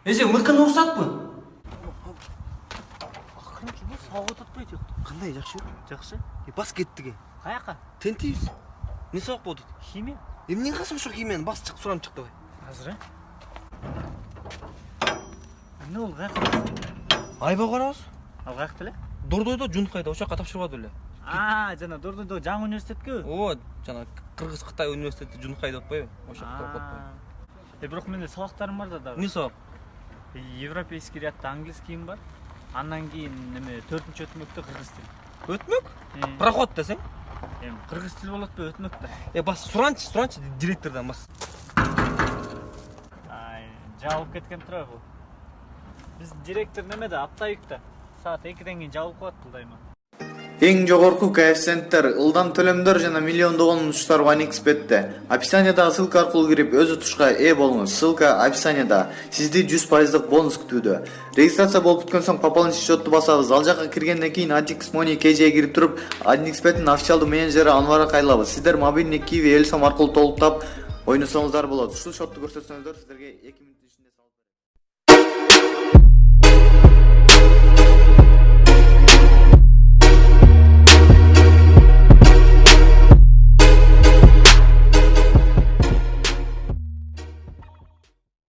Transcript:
Эже мыкын уруксатпы? Акырын жүрбө, сабак атпайт жок. Кандай жакшы? Жакшы. Бас кеттиге. Каяка? Тентибиз. Не сабак болду? Химия. Эмне кылсаң ошо киймен бас чык, суранып чык давай. Азыр, эмне болду, каяка? Айба карабыз. Ал каякта эле? Дордойдо, Жункайда, ошол жака тапшырбады эле. Жана Дордойдо жаңы университетке? Ооба, жана Кыргыз Кытай университети Жункай деп атпайбы? Ошол жакта окуп атпайбы? Бирок менде сабактарым бар да дагы. Эмне сабак? Европейский рядта английскийim бар. Андан кийин неме 4-чү өтмөктө кыргыз тили. Өтмөк? Проход десең? Эми кыргыз тили болот атпайбы өтмөктө? Бас суранчы директордон бас. Жабылып кеткен турабы бул. Биз директор немеде Аптайыкта. Саат 2ден кийин жабылып калат бул дайыма. Эң жогорку коэффициенттер, ылдам төлөмдөр жана миллиондогон утуштар OneXBet'те. Описаниядагы ссылка аркылуу кирип өз утушка ээ болуңуз. Ссылка описанияда. Сизди 100% бонус күтүүдө. Регистрация болуп бүткөн соң пополнить счетту басабыз. Ал жака киргенден кийин Atix Money KJ'ге кирип туруп, OneXBet'ин официалдуу менеджери Анварга кайрылабыз. Сиздер мобильный Kiwi Элсом аркылуу толуктап ойносоңуздар болот. Ушул счетту көрсөтсөңүздөр сиздерге 2